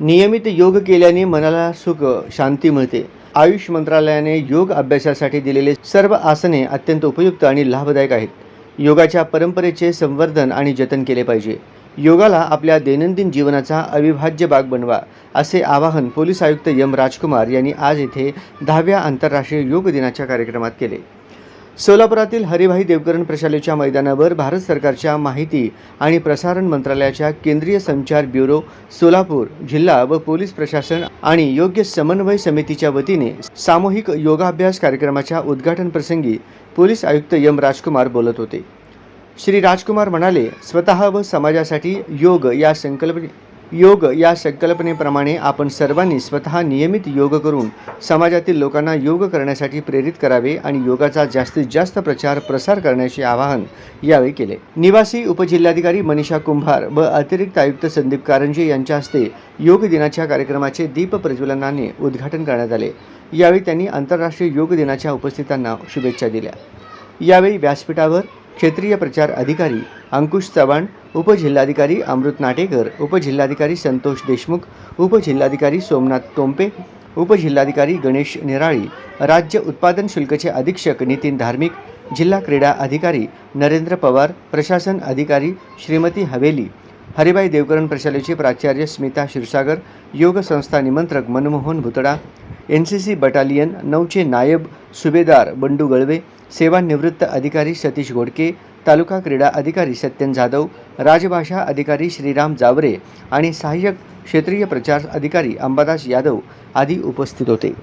नियमित योग केल्याने मनाला सुख शांती मिळते. आयुष मंत्रालयाने योग अभ्यासासाठी दिलेले सर्व आसने अत्यंत उपयुक्त आणि लाभदायक आहेत. योगाच्या परंपरेचे संवर्धन आणि जतन केले पाहिजे. योगाला आपल्या दैनंदिन जीवनाचा अविभाज्य भाग बनवा, असे आवाहन पोलीस आयुक्त एम राजकुमार यांनी आज येथे 10व्या आंतरराष्ट्रीय योग दिनाच्या कार्यक्रमात केले. सोलापुरातील हरिभाई देवकरण प्रशालेच्या मैदानावर भारत सरकारच्या माहिती आणि प्रसारण मंत्रालयाच्या केंद्रीय संचार ब्युरो, सोलापूर जिल्हा व पोलीस प्रशासन आणि योग्य समन्वय समितीच्या वतीने सामूहिक योगाभ्यास कार्यक्रमाच्या उद्घाटन प्रसंगी पोलीस आयुक्त एम राजकुमार बोलत होते. श्री राजकुमार म्हणाले, स्वतः व समाजासाठी योग या संकल्पनेप्रमाणे आपण सर्वांनी स्वतः नियमित योग करून समाजातील लोकांना योग करण्यासाठी प्रेरित करावे आणि योगाचा जास्तीत जास्त प्रसार करण्याचे आवाहन यावेळी केले. निवासी उपजिल्हाधिकारी मनीषा कुंभार व अतिरिक्त आयुक्त संदीप कारंजे यांच्या हस्ते योग दिनाच्या कार्यक्रमाचे दीप प्रज्वलनाने उद्घाटन करण्यात आले. यावेळी त्यांनी आंतरराष्ट्रीय योग दिनाच्या उपस्थितांना शुभेच्छा दिल्या. यावेळी व्यासपीठावर क्षेत्रीय प्रचार अधिकारी अंकुश चव्हाण, उपजिल्हाधिकारी अमृत नाटेकर, उपजिल्हाधिकारी संतोष देशमुख, उपजिल्हाधिकारी सोमनाथ तोंपे, उपजिल्हाधिकारी गणेश निराळी, राज्य उत्पादन शुल्कचे अधीक्षक नितीन धार्मिक, जिल्हा क्रीडा अधिकारी नरेंद्र पवार, प्रशासन अधिकारी श्रीमती हवेली, हरिभाई देवकरण प्रशालेचे प्राचार्य स्मिता क्षीरसागर, योग संस्था निमंत्रक मनमोहन भुतडा, NCC बटालियन 9चे नायब सुभेदार बंडू गळवे, सेवानिवृत्त अधिकारी सतीश घोडके, तालुका क्रीडा अधिकारी सत्यन जाधव, राजभाषा अधिकारी श्रीराम जावरे आणि सहाय्यक क्षेत्रीय प्रचार अधिकारी अंबादास यादव आदी उपस्थित होते.